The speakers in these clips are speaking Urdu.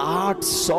800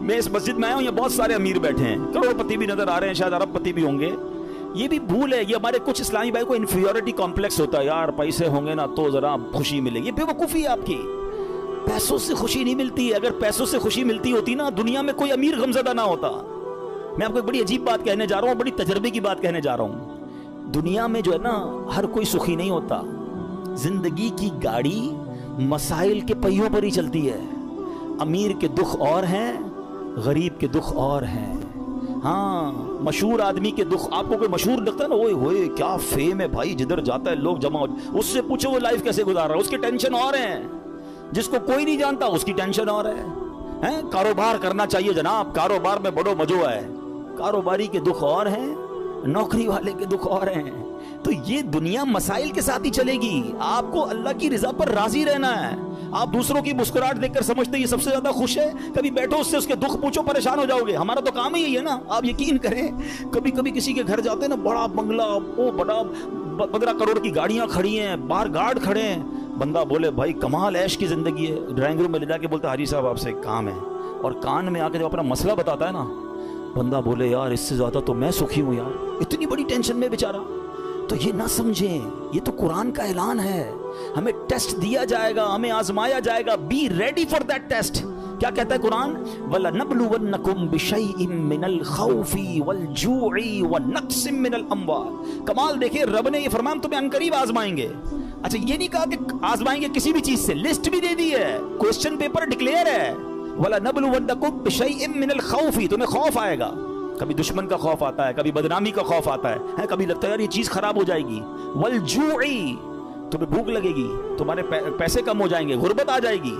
میں اس مسجد میں آیا ہوں، یہ بہت سارے امیر بیٹھے ہیں، کروڑپتی بھی نظر آ رہے ہیں، شاید ارب پتی بھی ہوں گے. یہ بھی بھول ہے، یہ ہمارے کچھ اسلامی بھائی کو انفیریورٹی کمپلیکس ہوتا ہے، یار پیسے ہوں گے نا تو ذرا خوشی ملے گی. بے وقوفی ہے آپ کی، پیسوں سے خوشی نہیں ملتی. اگر پیسوں سے خوشی ملتی ہوتی نا، دنیا میں کوئی امیر غمزدہ نہ ہوتا. میں آپ کو ایک بڑی عجیب بات کہنے جا رہا ہوں، بڑی تجربے کی بات کہنے جا رہا ہوں. دنیا میں جو ہے نا، ہر کوئی سخی نہیں ہوتا. زندگی کی گاڑی مسائل کے پہیوں پر ہی چلتی ہے. امیر کے دکھ اور ہیں، غریب کے دکھ اور ہیں. ہاں، مشہور آدمی کے دکھ آپ کو کوئی مشہور لگتا ہے نا، اوئے ہوئے کیا فیم ہے بھائی، جدھر جاتا ہے لوگ جمع ہو، اس سے پوچھو وہ لائف کیسے گزار رہا ہے، اس کی ٹینشن اور ہیں. جس کو کوئی نہیں جانتا اس کی ٹینشن اور ہے. کاروبار کرنا چاہیے جناب، کاروبار میں بڑو مزو ہے. کاروباری کے دکھ اور ہیں، نوکری والے کے دکھ اور ہیں. تو یہ دنیا مسائل کے ساتھ ہی چلے گی. آپ کو اللہ کی رضا پر راضی رہنا ہے. آپ دوسروں کی مسکراہٹ دیکھ کر سمجھتے یہ سب سے زیادہ خوش ہے، کبھی بیٹھو اس سے اس کے دکھ پوچھو، پریشان ہو جاؤ گے. ہمارا تو کام ہی یہی ہے نا. آپ یقین کریں، کبھی کبھی کسی کے گھر جاتے ہیں نا، بڑا بنگلہ، وہ بڑا 15 کروڑ کی گاڑیاں کھڑی ہیں، باہر گارڈ کھڑے ہیں. بندہ بولے بھائی کمال عیش کی زندگی ہے، ڈرائنگ روم میں لے جا کے بولتا حاجی صاحب آپ سے ایک کام ہے، اور کان میں آ کے جب اپنا مسئلہ بتاتا ہے نا، بندہ بولے یار اس سے زیادہ تو میں سخی ہوں یار، اتنی بڑی ٹینشن میں بیچارہ. تو یہ نہ سمجھیں، یہ تو قرآن کا اعلان ہے. ہمیں ٹیسٹ دیا جائے گا، ہمیں آزمایا جائے گا. Be ready for that test. کیا کہتا ہے قرآن؟ وَلَنَبْلُوَنَّكُمْ بِشَيْءٍ مِّنَ الْخَوْفِ وَالْجُوعِ وَنَقْصٍ مِّنَ الْأَمْوَالِ. کمال دیکھیں، رب نے یہ فرمایا ہم تمہیں عنقریب آزمائیں گے. اچھا یہ نہیں کہا کہ آزمائیں گے کسی بھی چیز سے، لسٹ بھی دے دی ہے، کوسچن پیپر ڈکلیئر ہے. وَلَنَبْلُوَنَّكُمْ بِشَيْءٍ مِّنَ الْخَوْفِ. تمہیں خوف آئے گا، کبھی دشمن کا خوف آتا ہے، کبھی بدنامی کا خوف آتا ہے، کبھی لگتا ہے یار یہ چیز خراب ہو جائے گی. والجوعی، تمہیں بھوک لگے گی، تمہارے پیسے کم ہو جائیں گے، غربت آ جائے گی.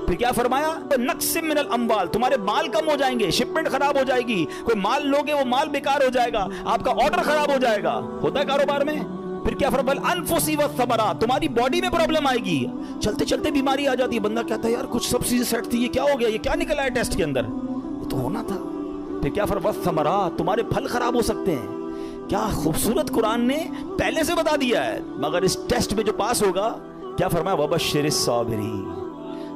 پھر کیا فرمایا؟ نقص من الاموال، تمہارے مال کم ہو جائیں گے، شپمنٹ خراب ہو جائے گی، کوئی مال لوگے وہ مال بیکار ہو جائے گا، آپ کا آرڈر خراب ہو جائے گا. ہوتا ہے کاروبار میں. پھر کیا فرمایا؟ الانفس والثمرات، تمہاری باڈی میں پرابلم آئے گی، چلتے چلتے بیماری آ جاتی ہے. بندہ کہتا ہے یار کچھ سب چیزیں سیٹ تھی، یہ کیا ہو گیا، یہ کیا نکلا ہے ٹیسٹ کے اندر، یہ تو ہونا تھا. پھر کیا فرمایا؟ والثمرات، تمہارے پھل خراب ہو سکتے ہیں. کیا خوبصورت قرآن نے پہلے سے بتا دیا ہے. مگر اس ٹیسٹ میں جو پاس ہوگا، کیا فرمایا؟ وبشر الصابرین،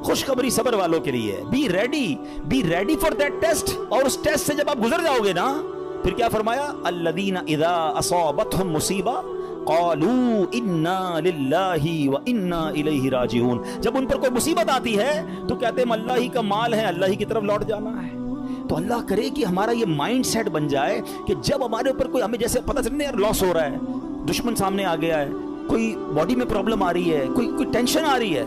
خوشخبری صبر والوں کے لیے. Be ready for that test. اور اس ٹیسٹ سے جب آپ گزر جاؤ گے نا، پھر کیا فرمایا؟ الذین اذا اصابتهم مصیبہ قالوا انا للہ وانا الیہ راجعون. جب ان پر کوئی مصیبت آتی ہے تو کہتے ہیں اللہ ہی کا مال ہے، اللہ ہی کی طرف لوٹ جانا ہے. تو اللہ کرے کہ ہمارا یہ مائنڈ سیٹ بن جائے کہ جب ہمارے اوپر کوئی، ہمیں جیسے پتہ چلے یار لاس ہو رہا ہے، دشمن سامنے آ گیا ہے، کوئی باڈی میں پرابلم آ رہی ہے، کوئی ٹینشن آ رہی ہے،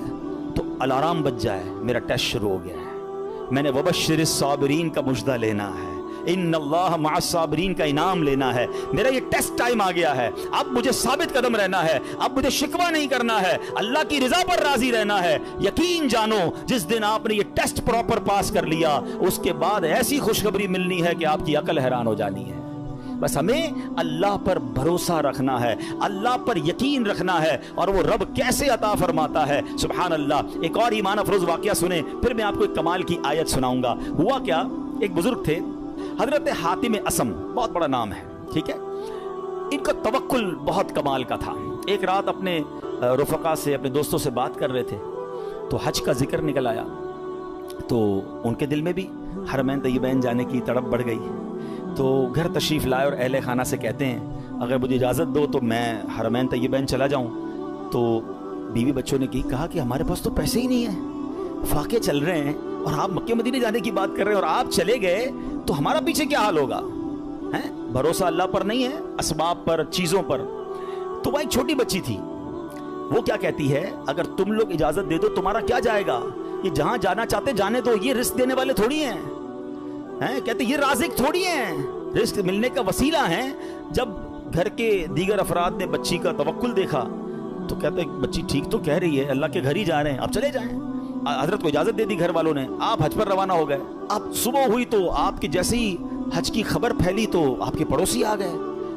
تو الارم بج جائے، میرا ٹیسٹ شروع ہو گیا ہے، میں نے وبشر الصابرین کا مجدہ لینا ہے، ان اللہ مع الصابرین کا انعام لینا ہے. میرا یہ ٹیسٹ ٹائم آ گیا ہے، اب مجھے ثابت قدم رہنا ہے، اب مجھے شکوہ نہیں کرنا ہے، اللہ کی رضا پر راضی رہنا ہے. یقین جانو جس دن آپ نے یہ ٹیسٹ پراپر پاس کر لیا، اس کے بعد ایسی خوشخبری ملنی ہے کہ آپ کی عقل حیران ہو جانی ہے. بس ہمیں اللہ پر بھروسہ رکھنا ہے، اللہ پر یقین رکھنا ہے، اور وہ رب کیسے عطا فرماتا ہے. سبحان اللہ. ایک اور ایمان افروز واقعہ سنیں، پھر میں آپ کو ایک کمال کی آیت سناؤں گا. ہوا کیا، ایک بزرگ تھے حضرت حاتم اسم، بہت بڑا نام ہے، ٹھیک ہے. ان کا توکل بہت کمال کا تھا. ایک رات اپنے رفقا سے، اپنے دوستوں سے بات کر رہے تھے تو حج کا ذکر نکل آیا، تو ان کے دل میں بھی حرمین طیبین جانے کی تڑپ بڑھ گئی. تو گھر تشریف لائے اور اہل خانہ سے کہتے ہیں اگر مجھے اجازت دو تو میں حرمین طیبین چلا جاؤں. تو بیوی بچوں نے کہا کہ ہمارے پاس تو پیسے ہی نہیں ہیں، فاقے چل رہے ہیں، اور آپ مکہ مدینے جانے کی بات کر رہے ہیں، اور آپ چلے گئے تو ہمارا پیچھے کیا حال ہوگا. بھروسہ اللہ پر نہیں ہے، اسباب پر، چیزوں پر. تو وہ ایک چھوٹی بچی تھی، وہ کیا کہتی ہے، اگر تم لوگ اجازت دے دو تمہارا کیا جائے گا، یہ جہاں جانا چاہتے جانے دو، یہ رزق دینے والے تھوڑی ہیں. کہتے یہ رازق تھوڑی ہیں، رزق ملنے کا وسیلہ ہیں. جب گھر کے دیگر افراد نے بچی کا توکل دیکھا تو کہتے بچی ٹھیک تو کہہ رہی ہے، اللہ کے گھر ہی جا رہے ہیں، اب چلے جائیں. حضرت کو اجازت دے دی گھر والوں نے، آپ حج پر روانہ ہو گئے. اب صبح ہوئی تو آپ کی جیسے ہی حج کی خبر پھیلی تو آپ کے پڑوسی آ گئے،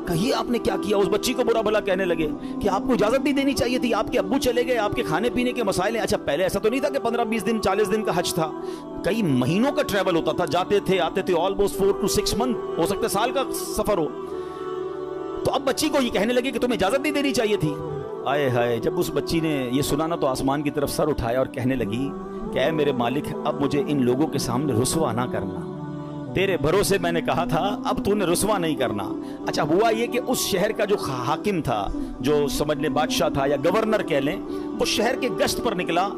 کہیے آپ نے کیا کیا. اس بچی کو برا بھلا کہنے لگے کہ آپ کو اجازت بھی دینی چاہیے تھی، آپ کے ابو چلے گئے، آپ کے کھانے پینے کے مسائل ہیں. اچھا پہلے ایسا تو نہیں تھا کہ 15-20 دن 40 دن کا حج تھا، کئی مہینوں کا ٹریول ہوتا تھا، جاتے تھے آتے تھے، آلموسٹ 4 to 6 month، ہو سکتا ہے سال کا سفر ہو. تو اب بچی کو یہ کہنے لگے کہ تمہیں اجازت نہیں دینی چاہیے تھی. آئے ہائے، جب اس بچی نے یہ سنا نا تو آسمان کی طرف سر اٹھایا اور کہنے لگی کہ اے میرے مالک اب مجھے ان لوگوں کے سامنے رسوا نہ کرنا، تیرے بھروسے میں نے کہا تھا اب تو نے رسوا نہیں کرنا۔ اچھا ہوا یہ کہ اس شہر کا جو حاکم تھا، جو سمجھ لیں بادشاہ تھا یا گورنر کہہ لیں، وہ شہر کے گشت پر نکلا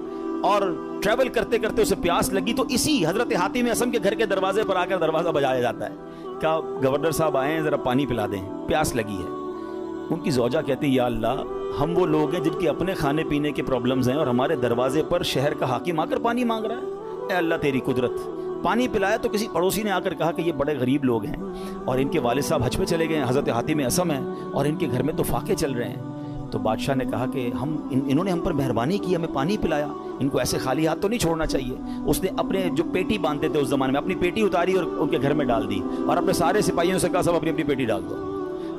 اور ٹریول کرتے کرتے اسے پیاس لگی، تو اسی حضرت حاتم اصم کے گھر کے دروازے پر آ کر دروازہ بجایا جاتا ہے، کیا گورنر صاحب آئے ہیں ذرا پانی پلا دیں، پیاس لگی ہے۔ ان کی زوجہ کہتی یا اللہ ہم وہ لوگ ہیں جن کے اپنے کھانے پینے کے پرابلمز ہیں اور ہمارے دروازے پر شہر کا حاکم آ کر پانی مانگ رہا ہے، اے اللہ تیری قدرت۔ پانی پلایا تو کسی پڑوسی نے آ کر کہا کہ یہ بڑے غریب لوگ ہیں اور ان کے والد صاحب حج پہ چلے گئے ہیں، حضرت حاتم اصم ہیں، اور ان کے گھر میں تو فاقے چل رہے ہیں۔ تو بادشاہ نے کہا کہ انہوں نے ہم پر مہربانی کی، ہمیں پانی پلایا، ان کو ایسے خالی ہاتھ تو نہیں چھوڑنا چاہیے۔ اس نے اپنے جو پیٹی باندھتے تھے اس زمانے میں، اپنی پیٹی اتاری اور ان کے گھر میں ڈال دی، اور اپنے سارے سپاہیوں سے کہا سب اپنی اپنی پیٹی ڈال دو۔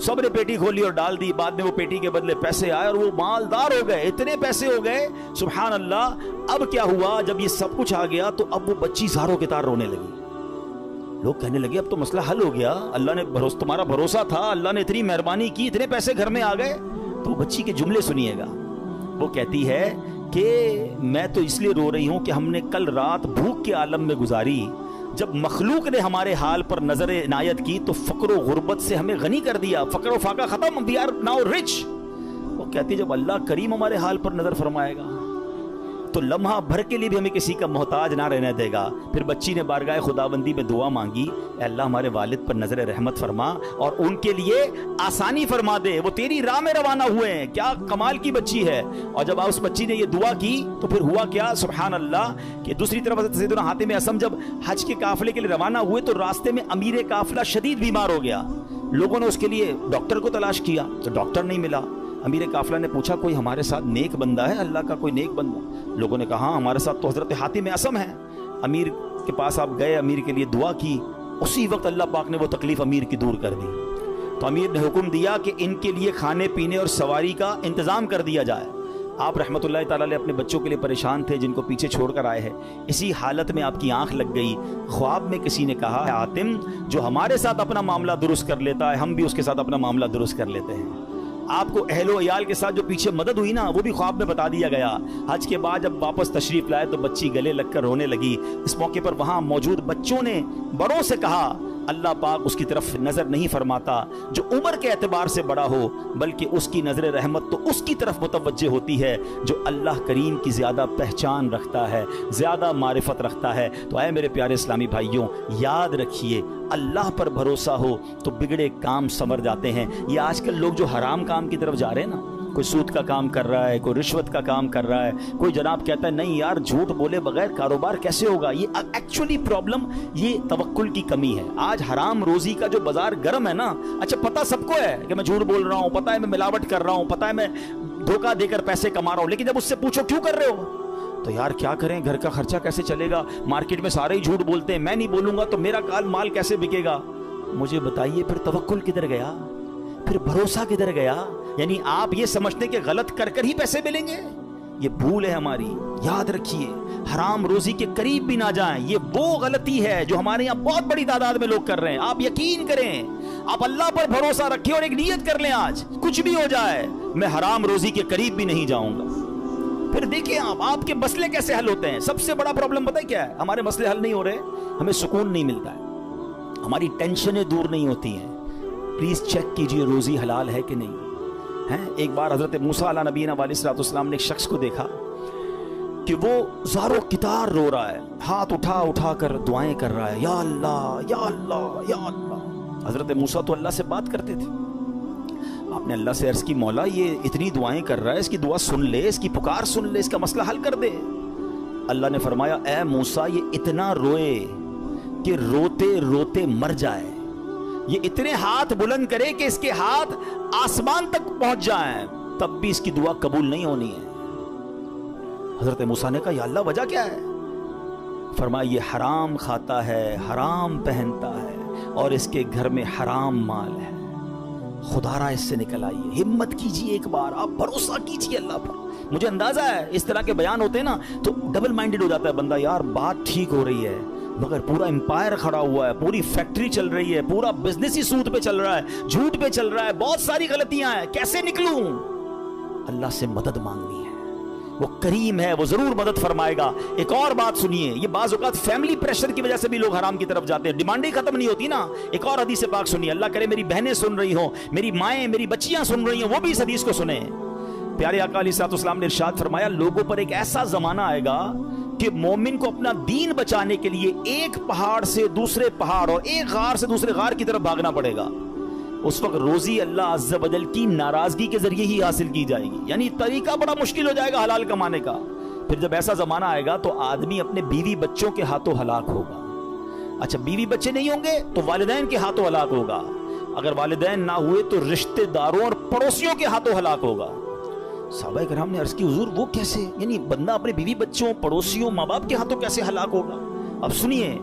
سب نے پیٹی کھولی اور ڈال دی۔ بعد میں وہ پیٹی کے بدلے پیسے آئے اور وہ مالدار ہو گئے، اتنے پیسے ہو گئے سبحان اللہ۔ اب کیا ہوا، جب یہ سب کچھ آ گیا تو اب وہ بچی زاروں کے تار رونے لگی۔ لوگ کہنے لگے اب تو مسئلہ حل ہو گیا، اللہ نے تمہارا بھروسہ تھا، اللہ نے اتنی مہربانی کی، اتنے پیسے گھر میں آ گئے۔ تو بچی کے جملے سنیے گا، وہ کہتی ہے کہ میں تو اس لیے رو رہی ہوں کہ ہم نے کل رات بھوک کے عالم میں گزاری، جب مخلوق نے ہمارے حال پر نظر عنایت کی تو فقر و غربت سے ہمیں غنی کر دیا، فقر و فاقہ ختم، we are now rich۔ وہ کہتی جب اللہ کریم ہمارے حال پر نظر فرمائے گا تو لمحہ بھر کے لیے بھی ہمیں کسی کا محتاج نہ رہنے دے گا۔ پھر بچی نے بارگاہ خداوندی میں دعا مانگی، اے اللہ ہمارے والد پر نظر رحمت فرما اور ان کے لیے آسانی فرما دے، وہ تیری راہ میں روانہ ہوئے ہیں۔ کیا کمال کی بچی ہے۔ اور جب اس بچی نے یہ دعا کی تو پھر ہوا کیا سبحان اللہ کہ دوسری طرف حضرت سیدنا حاتم اصم جب حج کے قافلے کے لیے روانہ ہوئے تو راستے میں امیر قافلہ شدید بیمار ہو گیا۔ لوگوں نے اس کے لیے ڈاکٹر کو تلاش کیا تو ڈاکٹر نہیں ملا۔ امیر قافلہ نے پوچھا کوئی ہمارے ساتھ نیک بندہ ہے، اللہ کا کوئی نیک بندہ؟ لوگوں نے کہا ہاں ہمارے ساتھ تو حضرت حاتم اصم ہے۔ امیر کے پاس آپ گئے، امیر کے لیے دعا کی، اسی وقت اللہ پاک نے وہ تکلیف امیر کی دور کر دی۔ تو امیر نے حکم دیا کہ ان کے لیے کھانے پینے اور سواری کا انتظام کر دیا جائے۔ آپ رحمۃ اللہ تعالیٰ علیہ اپنے بچوں کے لیے پریشان تھے جن کو پیچھے چھوڑ کر آئے ہیں، اسی حالت میں آپ کی آنکھ لگ گئی، خواب میں کسی نے کہا حاتم جو ہمارے ساتھ اپنا معاملہ درست کر لیتا ہے ہم بھی اس کے ساتھ اپنا معاملہ درست کر لیتے ہیں۔ آپ کو اہل و عیال کے ساتھ جو پیچھے مدد ہوئی نا وہ بھی خواب میں بتا دیا گیا۔ حج کے بعد جب واپس تشریف لائے تو بچی گلے لگ کر رونے لگی۔ اس موقع پر وہاں موجود بچوں نے بڑوں سے کہا اللہ پاک اس کی طرف نظر نہیں فرماتا جو عمر کے اعتبار سے بڑا ہو، بلکہ اس کی نظر رحمت تو اس کی طرف متوجہ ہوتی ہے جو اللہ کریم کی زیادہ پہچان رکھتا ہے، زیادہ معرفت رکھتا ہے۔ تو اے میرے پیارے اسلامی بھائیوں، یاد رکھیے اللہ پر بھروسہ ہو تو بگڑے کام سنور جاتے ہیں۔ یہ آج کل لوگ جو حرام کام کی طرف جا رہے ہیں نا، کوئی سود کا کام کر رہا ہے، کوئی رشوت کا کام کر رہا ہے، کوئی جناب کہتا ہے نہیں یار جھوٹ بولے بغیر کاروبار کیسے ہوگا، یہ ایکچولی پرابلم یہ توکل کی کمی ہے۔ آج حرام روزی کا جو بازار گرم ہے نا، اچھا پتہ سب کو ہے کہ میں جھوٹ بول رہا ہوں، پتہ ہے میں ملاوٹ کر رہا ہوں، پتہ ہے میں دھوکہ دے کر پیسے کما رہا ہوں، لیکن جب اس سے پوچھو کیوں کر رہے ہو تو یار کیا کریں، گھر کا خرچہ کیسے چلے گا، مارکیٹ میں سارے ہی جھوٹ بولتے ہیں، میں نہیں بولوں گا تو میرا مال کیسے بکے گا۔ مجھے بتائیے پھر توکل کدھر گیا، پھر بھروسہ کدھر گیا؟ یعنی آپ یہ سمجھتے کہ غلط کر کر ہی پیسے ملیں گے، یہ بھول ہے ہماری۔ یاد رکھیے حرام روزی کے قریب بھی نہ جائیں، یہ وہ غلطی ہے جو ہمارے یہاں بہت بڑی تعداد میں لوگ کر رہے ہیں۔ آپ یقین کریں، آپ اللہ پر بھروسہ رکھیں اور ایک نیت کر لیں آج کچھ بھی ہو جائے میں حرام روزی کے قریب بھی نہیں جاؤں گا۔ پھر دیکھیں آپ کے مسئلے کیسے حل ہوتے ہیں۔ سب سے بڑا پرابلم پتہ ہے کیا ہے؟ ہمارے مسئلے حل نہیں ہو رہے، ہمیں سکون نہیں ملتا ہے، ہماری ٹینشنیں دور نہیں ہوتی ہیں۔ پلیز چیک کیجئے روزی حلال ہے کہ نہیں ہے۔ ایک بار حضرت موسیٰ علیہ نبینا علیہ السلام نے ایک شخص کو دیکھا کہ وہ زارو کتار رو رہا ہے، ہاتھ اٹھا اٹھا کر دعائیں کر رہا ہے، یا اللہ یا اللہ یا اللہ۔ حضرت موسیٰ تو اللہ سے بات کرتے تھے، آپ نے اللہ سے عرض کی مولا یہ اتنی دعائیں کر رہا ہے، اس کی دعا سن لے، اس کی پکار سن لے، اس کا مسئلہ حل کر دے۔ اللہ نے فرمایا اے موسیٰ یہ اتنا روئے کہ روتے روتے مر جائے، یہ اتنے ہاتھ بلند کرے کہ اس کے ہاتھ آسمان تک پہنچ جائیں، تب بھی اس کی دعا قبول نہیں ہونی ہے۔ حضرت موسیٰ نے کہا یا اللہ وجہ کیا ہے؟ فرمایا یہ حرام کھاتا ہے، حرام پہنتا ہے اور اس کے گھر میں حرام مال ہے، خدا را اس سے نکل آئیے۔ ہمت کیجئے، ایک بار آپ بھروسہ کیجئے اللہ پر۔ مجھے اندازہ ہے اس طرح کے بیان ہوتے ہیں نا تو ڈبل مائنڈڈ ہو جاتا ہے بندہ، یار بات ٹھیک ہو رہی ہے مگر پورا امپائر کھڑا ہوا ہے، پوری فیکٹری چل رہی ہے، پورا بزنس ہی سود پہ چل رہا ہے، جھوٹ پہ چل رہا ہے، بہت ساری غلطیاں ہیں، کیسے نکلوں؟ اللہ سے مدد مانگنی ہے، وہ کریم ہے, وہ ضرور مدد فرمائے گا. ایک اور بات سنیے, یہ بعض اوقات فیملی پریشر کی وجہ سے بھی لوگ حرام کی طرف جاتے ہیں, ڈیمانڈیں ختم نہیں ہوتی نا. ایک اور حدیث پاک سنیے, اللہ کرے میری بہنیں سن رہی ہوں, میری مائیں, میری بچیاں سن رہی ہوں, وہ بھی اس حدیث کو سنیں. پیارے آقا علیہ الصلوۃ والسلام نے ارشاد فرمایا, لوگوں پر ایک ایسا زمانہ آئے گا کہ مومن کو اپنا دین بچانے کے لیے ایک پہاڑ سے دوسرے پہاڑ اور ایک غار سے دوسرے غار کی طرف بھاگنا پڑے گا. اس وقت روزی اللہ عز و جل کی ناراضگی کے ذریعے ہی حاصل کی جائے گی, یعنی طریقہ بڑا مشکل ہو جائے گا حلال کمانے کا. پھر جب ایسا زمانہ آئے گا تو آدمی اپنے بیوی بچوں کے ہاتھوں ہلاک ہوگا. اچھا, بیوی بچے نہیں ہوں گے تو والدین کے ہاتھوں ہلاک ہوگا. اگر والدین نہ ہوئے تو رشتہ داروں اور پڑوسیوں کے ہاتھوں ہلاک ہوگا. صحابہ کرام نے عرض کی, حضور وہ کیسے, یعنی بندہ اپنے بیوی بچوں, پڑوسیوں, ماں باپ کے ہاتھوں کیسے ہلاک ہوگا؟ اب سنیے,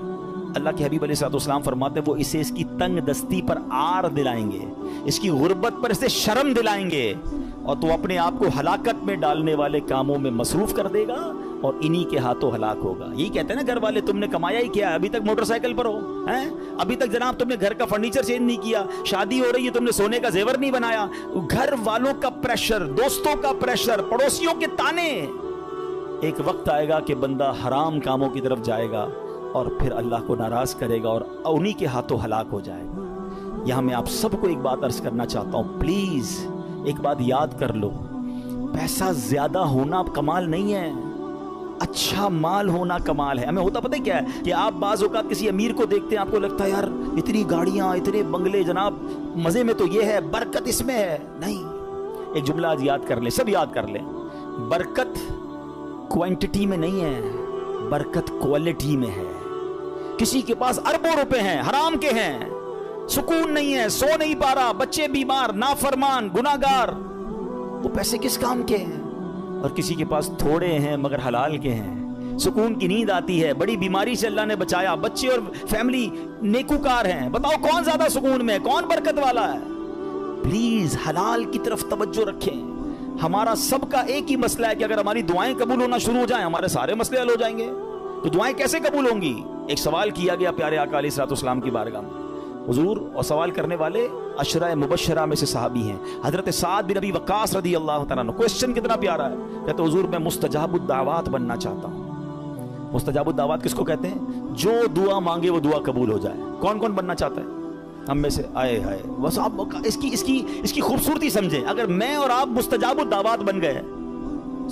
اللہ کے حبیب علیہ الصلوۃ والسلام فرماتے ہیں, وہ اسے اس کی تنگ دستی پر عار دلائیں گے, اس کی غربت پر اسے شرم دلائیں گے, اور تو اپنے آپ کو ہلاکت میں ڈالنے والے کاموں میں مصروف کر دے گا اور انہی کے ہاتھوں ہلاک ہوگا. یہی کہتے ہیں نا گھر والے, تم نے کمایا ہی کیا, ابھی تک موٹر سائیکل پر ہو ہیں, ابھی تک جناب تم نے گھر کا فرنیچر چینج نہیں کیا, شادی ہو رہی ہے تم نے سونے کا زیور نہیں بنایا. گھر والوں کا پریشر, دوستوں کا پریشر, پڑوسیوں کے تانے. ایک وقت آئے گا کہ بندہ حرام کاموں کی طرف جائے گا اور پھر اللہ کو ناراض کرے گا اور انہی کے ہاتھوں ہلاک ہو جائے گا. یہاں میں آپ سب کو ایک بات عرض کرنا چاہتا ہوں, پلیز ایک بات یاد کر لو, پیسہ زیادہ ہونا کمال نہیں ہے, اچھا مال ہونا کمال ہے. ہمیں ہوتا پتہ کیا ہے کہ آپ بعض اوقات کسی امیر کو دیکھتے ہیں, آپ کو لگتا ہے یار اتنی گاڑیاں, اتنے بنگلے, جناب مزے میں تو یہ ہے, برکت اس میں ہے. نہیں, ایک جملہ آج یاد کر لیں, سب یاد کر لیں, برکت کوانٹٹی میں نہیں ہے, برکت کوالٹی میں ہے. کسی کے پاس اربوں روپے ہیں, حرام کے ہیں, سکون نہیں ہے, سو نہیں پا رہا, بچے بیمار, نافرمان, گناہگار, وہ پیسے کس کام کے ہیں؟ اور کسی کے پاس تھوڑے ہیں مگر حلال کے ہیں, سکون کی نیند آتی ہے, بڑی بیماری سے اللہ نے بچایا, بچے اور فیملی نیکوکار ہیں. بتاؤ کون زیادہ سکون میں, کون برکت والا ہے؟ پلیز حلال کی طرف توجہ رکھیں. ہمارا سب کا ایک ہی مسئلہ ہے کہ اگر ہماری دعائیں قبول ہونا شروع ہو جائیں, ہمارے سارے مسئلے حل ہو جائیں گے. تو دعائیں کیسے قبول ہوں گی؟ ایک سوال کیا گیا پیارے آقا علیہ الصلوۃ والسلام کی بارگاہ میں, حضور, اور سوال کرنے والے عشرہ مبشرہ میں سے صحابی ہیں, حضرت سعد بن ابی وقاص رضی اللہ تعالیٰ عنہ. کوسچن کتنا پیارا ہے, کہتے حضور میں مستجاب الدعوات بننا چاہتا ہوں. مستجاب الدعوات کس کو کہتے ہیں؟ جو دعا مانگے وہ دعا قبول ہو جائے. کون کون بننا چاہتا ہے ہم میں سے؟ آئے ہائے, بس آپ اس کی خوبصورتی سمجھیں. اگر میں اور آپ مستجاب الدعوات بن گئے,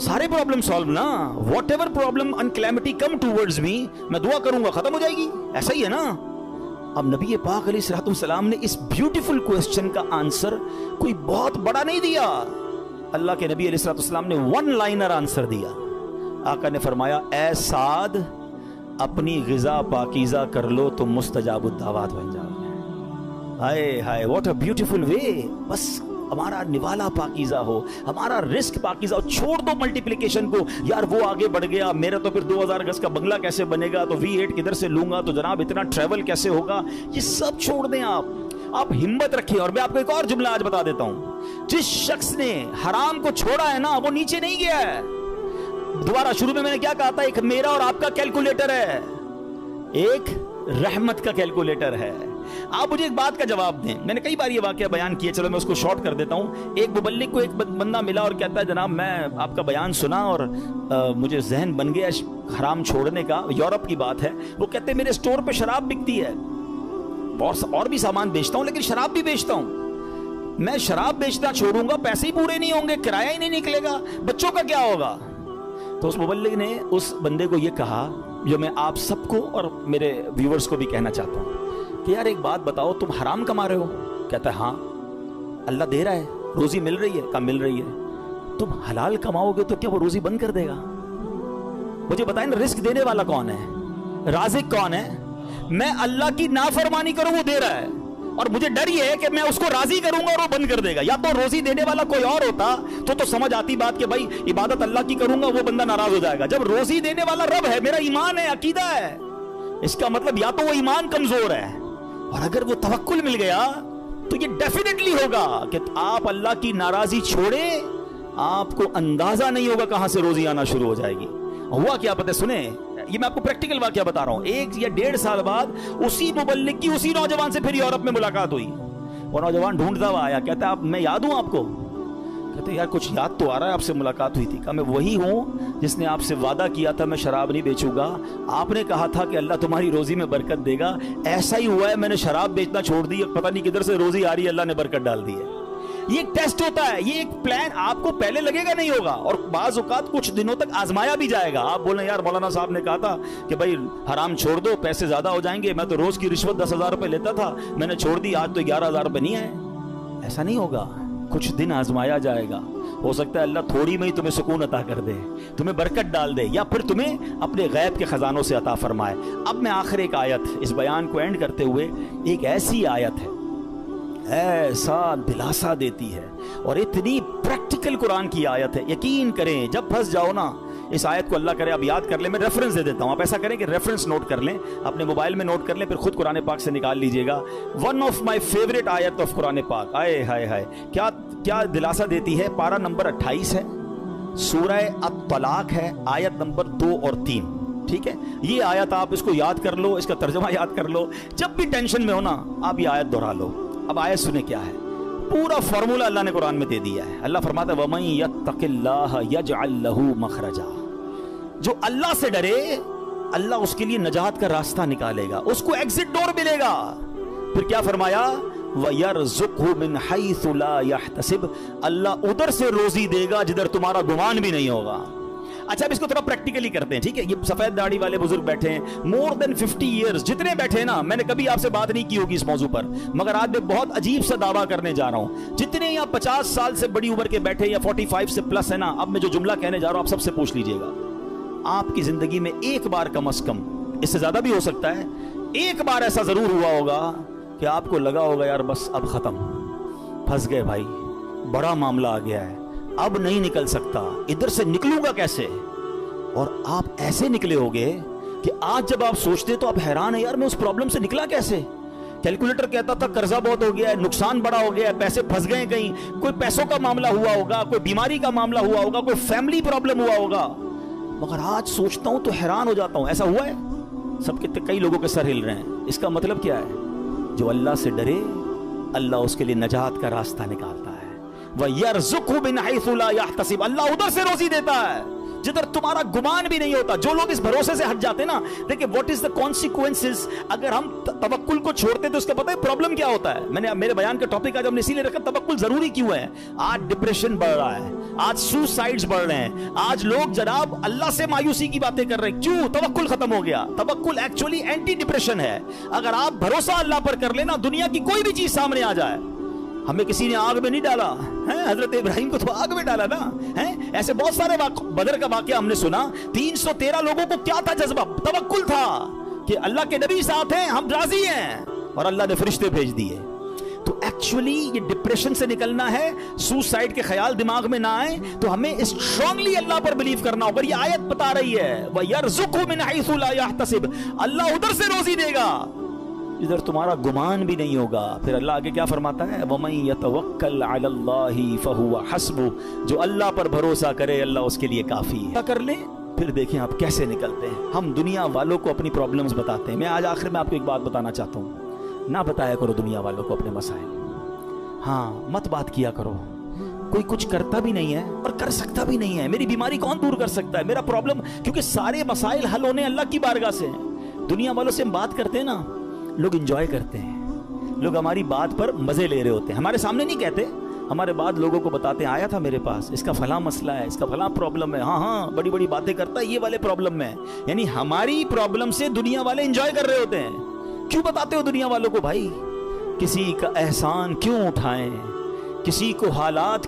سارے پرابلم سالو نا, whatever problem and calamity come towards me, میں دعا کروں گا ختم ہو جائے گی. ایسا ہی ہے نا. اب نبی پاک علیہ الصلوۃ والسلام نے اس بیوٹیفل کوسچن کا آنسر کوئی بہت بڑا نہیں دیا. اللہ کے نبی علیہ الصلوۃ والسلام نے ون لائنر آنسر دیا. آقا نے فرمایا, اے سعد, اپنی غذا پاکیزہ کر لو تو مستجاب الدعوات بن جاؤ گے. ہائے ہائے, واٹ اے بیوٹیفل وے. بس ہمارا نوالا پاکیزہ ہو, ہمارا رزق پاکیزہ ہو. چھوڑ دو ملٹیپلیکیشن کو, یار وہ آگے بڑھ گیا, میرا تو پھر 2000 گز کا بنگلہ کیسے بنے گا, تو V8 کدھر سے لوں گا, تو جناب اتنا ٹریول کیسے ہوگا, یہ سب چھوڑ دیں. آپ ہمت رکھیں. اور میں آپ کو ایک اور جملہ آج بتا دیتا ہوں, جس شخص نے حرام کو چھوڑا ہے نا, وہ نیچے نہیں گیا ہے. دوبارہ شروع میں نے کیا کہا تھا, ایک میرا اور آپ کا کیلکولیٹر ہے, ایک رحمت کا کیلکولیٹر ہے. آپ مجھے ایک بات کا جواب دیں. میں نے کئی بار یہ واقعہ بیان کیا, چلو میں اس کو شارٹ کر دیتا ہوں. ایک مبلغ کو ایک بندہ ملا اور کہتا ہے, جناب میں آپ کا بیان سنا اور مجھے ذہن بن گیا حرام چھوڑنے کا. یورپ کی بات ہے. وہ کہتے ہیں میرے اسٹور پہ شراب بکتی ہے, اور بھی سامان بیچتا ہوں, لیکن شراب بھی بیچتا ہوں. میں شراب بیچنا چھوڑوں گا, پیسے ہی پورے نہیں ہوں گے, کرایہ ہی نہیں نکلے گا, بچوں کا کیا ہوگا؟ تو اس مبلغ نے اس بندے کو یہ کہا, جو میں آپ سب کو اور میرے ویورز کو بھی کہنا چاہتا ہوں, کہ یار ایک بات بتاؤ, تم حرام کما رہے ہو؟ کہتا ہے ہاں. اللہ دے رہا ہے, روزی مل رہی ہے؟ کہا مل رہی ہے. تم حلال کماؤ گے تو کیا وہ روزی بند کر دے گا؟ مجھے بتائیں نا, رزق دینے والا کون ہے, رازق کون ہے؟ میں اللہ کی نافرمانی کروں وہ دے رہا ہے, اور مجھے ڈر یہ ہے کہ میں اس کو راضی کروں گا اور وہ بند کر دے گا. یا تو روزی دینے والا کوئی اور ہوتا تو سمجھ آتی بات کہ بھائی عبادت اللہ کی کروں گا, وہ بندہ ناراض ہو جائے گا. جب روزی دینے والا رب ہے, میرا ایمان ہے, عقیدہ ہے, اس کا مطلب یا تو وہ ایمان کمزور ہے, اور اگر وہ توکل مل گیا تو یہ ڈیفینیٹلی ہوگا کہ آپ اللہ کی ناراضی چھوڑے, آپ کو اندازہ نہیں ہوگا کہاں سے روزی آنا شروع ہو جائے گی. ہوا کیا پتہ, سنیں, یہ میں آپ کو پریکٹیکل واقعہ بتا رہا ہوں. 1 یا 1.5 سال بعد اسی مبلغ کی اسی نوجوان سے پھر یورپ میں ملاقات ہوئی. وہ نوجوان ڈھونڈتا ہوا آیا, کہتا ہے میں یاد ہوں آپ کو. کہتے ہیں یار کچھ یاد تو آ رہا ہے، آپ سے ملاقات ہوئی تھی. کہا میں وہی ہوں جس نے آپ سے وعدہ کیا تھا میں شراب نہیں بیچوں گا. آپ نے کہا تھا کہ اللہ تمہاری روزی میں برکت دے گا، ایسا ہی ہوا ہے، میں نے شراب بیچنا چھوڑ دی، پتہ نہیں کدھر سے روزی آ رہی ہے، اللہ نے برکت ڈال دی ہے. یہ ایک ٹیسٹ ہوتا ہے، یہ ایک پلان آپ کو پہلے لگے گا نہیں ہوگا، اور بعض اوقات کچھ دنوں تک آزمایا بھی جائے گا. آپ بولیں یار مولانا صاحب نے کہا تھا کہ بھائی حرام چھوڑ دو، پیسے زیادہ ہو جائیں گے، میں تو روز کی رشوت 10,000 روپے لیتا تھا، میں نے چھوڑ دی، آج تو 11,000 روپے نہیں آئے. ایسا نہیں ہوگا، کچھ دن آزمایا جائے گا. ہو سکتا ہے اللہ تھوڑی میں ہی تمہیں سکون عطا کر دے، تمہیں برکت ڈال دے، یا پھر تمہیں اپنے غیب کے خزانوں سے عطا فرمائے. اب میں آخر ایک آیت اس بیان کو اینڈ کرتے ہوئے، ایک ایسی آیت ہے ایسا دلاسا دیتی ہے اور اتنی پریکٹیکل قرآن کی آیت ہے. یقین کریں جب پھنس جاؤ نا اس آیت کو، اللہ کرے آپ یاد کر لیں، میں ریفرنس دے دیتا ہوں، آپ ایسا کریں کہ ریفرنس نوٹ کر لیں، اپنے موبائل میں نوٹ کر لیں، پھر خود قرآن پاک سے نکال لیجئے گا. ون آف مائی فیوریٹ آیت آف قرآن پاک. آئے ہائے ہائے کیا دلاسا دیتی ہے. پارہ نمبر 28 ہے، سورہ الطلاق ہے، آیت نمبر 2 اور 3. ٹھیک ہے، یہ آیت آپ اس کو یاد کر لو، اس کا ترجمہ یاد کر لو، جب بھی ٹینشن میں ہو نا آپ یہ آیت دہرا لو. اب آیت سنیں کیا ہے، پورا فارمولا اللہ نے قرآن میں دے دیا ہے. اللہ فرماتا ہے وَمَن يَتَّقِ اللَّهَ يَجْعَل لَّهُ مَخْرَجًا. جو اللہ سے ڈرے اللہ اس کے لیے نجات کا راستہ نکالے گا، اس کو ایگزٹ ڈور ملے گا. پھر کیا فرمایا وَيَرْزُقْهُ مِنْ حَيْثُ لَا يَحْتَسِبُ. اللہ ادھر سے روزی دے گا جدھر تمہارا گمان بھی نہیں ہوگا. اچھا اب اس کو تھوڑا پریکٹیکلی کرتے ہیں. ٹھیک ہے، یہ سفید داڑھی والے بزرگ بیٹھے ہیں، مور دین 50 ایئرز جتنے بیٹھے ہیں نا، میں نے کبھی آپ سے بات نہیں کی ہوگی اس موضوع پر، مگر آج میں بہت عجیب سا دعویٰ کرنے جا رہا ہوں. جتنے یا 50 سال سے بڑی عمر کے بیٹھے یا 45 سے پلس ہے نا، اب میں جو جملہ کہنے جا رہا ہوں آپ سب سے پوچھ لیجئے گا. آپ کی زندگی میں ایک بار کم از کم، اس سے زیادہ بھی ہو سکتا ہے، ایک بار ایسا ضرور ہوا ہوگا کہ آپ کو لگا ہوگا یار بس اب ختم، پھنس گئے بھائی، بڑا معاملہ آ گیا ہے، اب نہیں نکل سکتا، ادھر سے نکلوں گا کیسے. اور آپ ایسے نکلے ہوگے کہ آج جب آپ سوچتے تو آپ حیران ہیں یار میں اس پرابلم سے نکلا کیسے. کیلکولیٹر کہتا تھا قرضہ بہت ہو گیا ہے، نقصان بڑا ہو گیا ہے، پیسے پھنس گئے کہیں، کوئی پیسوں کا معاملہ ہوا ہوگا، کوئی بیماری کا معاملہ ہوا ہوگا، کوئی فیملی پرابلم ہوا ہوگا. مگر آج سوچتا ہوں تو حیران ہو جاتا ہوں. ایسا ہوا ہے سب کے، کئی لوگوں کے سر ہل رہے ہیں. اس کا مطلب کیا ہے، جو اللہ سے ڈرے اللہ اس کے لیے نجات کا راستہ نکالتا ہے. وَيَرْزُقْهُ مِنْ حَيْثُ لَا يَحْتَسِبُ. اللہ ادھر سے روزی دیتا ہے جدھر تمہارا گمان بھی نہیں ہوتا. جو لوگ اس بھروسے سے ہٹ جاتے ہیں نا، دیکھیں واٹ از دا کانسیکوینسز. اگر ہم توکل کو چھوڑتے تو اس کا پتہ ہے پرابلم کیا ہوتا ہے. میرے بیان کا ٹاپک آج ہم نے اسی لیے رکھا توکل ضروری کیوں ہے. آج ڈپریشن بڑھ رہا ہے، آج سوسائڈز بڑھ رہے ہیں، آج لوگ جناب اللہ سے مایوسی کی باتیں کر رہے ہیں. کیوں؟ توکل ختم ہو گیا. توکل ایکچولی اینٹی ڈپریشن ہے. اگر آپ بھروسہ اللہ پر کر لینا، دنیا کی کوئی بھی چیز سامنے آ جائے. ہمیں کسی نے آگ میں نہیں ڈالا، حضرت ابراہیم کو تو آگ میں ڈالا نا. ایسے بہت سارے بدر کا واقعہ ہم نے سنا. 313 لوگوں کو کیا تھا جذبہ؟ توکل تھا کہ اللہ کے نبی ساتھ ہیں، ہم راضی ہیں، اور اللہ نے فرشتے بھیج دیے. تو ایکچولی یہ ڈپریشن سے نکلنا ہے، سوسائڈ کے خیال دماغ میں نہ آئے تو ہمیں اسٹرانگلی اللہ پر بلیو کرنا ہوگا. یہ آیت بتا رہی ہے وَيَرْزُقْهُ مِنْ حَيْثُ لَا يَحْتَسِبُ. اللہ ادھر سے روزی دے گا ادھر تمہارا گمان بھی نہیں ہوگا. پھر اللہ آگے کیا فرماتا ہے وَمَن يَتَوَكَّلْ عَلَى اللَّهِ فَهُوَ حَسْبُهُ. جو اللہ پر بھروسہ کرے اللہ اس کے لیے کافی ہے. کر لیں پھر دیکھیں آپ کیسے نکلتے ہیں. ہم دنیا والوں کو اپنی پرابلمز بتاتے ہیں. میں آج آخر میں آپ کو ایک بات بتانا چاہتا ہوں، نہ بتایا کرو دنیا والوں کو اپنے مسائل. ہاں مت بات کیا کرو. کوئی کچھ کرتا بھی نہیں ہے اور کر سکتا بھی نہیں ہے. میری بیماری کون دور کر سکتا ہے، میرا پرابلم، کیونکہ سارے مسائل حل ہونے اللہ کی بارگاہ سے ہیں. دنیا والوں سے ہم بات کرتے ہیں نا، لوگ انجوائے کرتے ہیں، لوگ ہماری بات پر مزے لے رہے ہوتے ہیں. ہمارے سامنے نہیں کہتے، ہمارے بعد لوگوں کو بتاتے ہیں آیا تھا میرے پاس، اس کا فلاں مسئلہ ہے، اس کا فلاں پرابلم ہے. ہاں بڑی بڑی باتیں کرتا ہے یہ والے پرابلم میں. یعنی ہماری پرابلم سے دنیا والے انجوائے کر رہے ہوتے ہیں. کیوں بتاتے ہو دنیا والوں کو بھائی؟ کسی کا احسان کیوں اٹھائیں، کسی کو حالات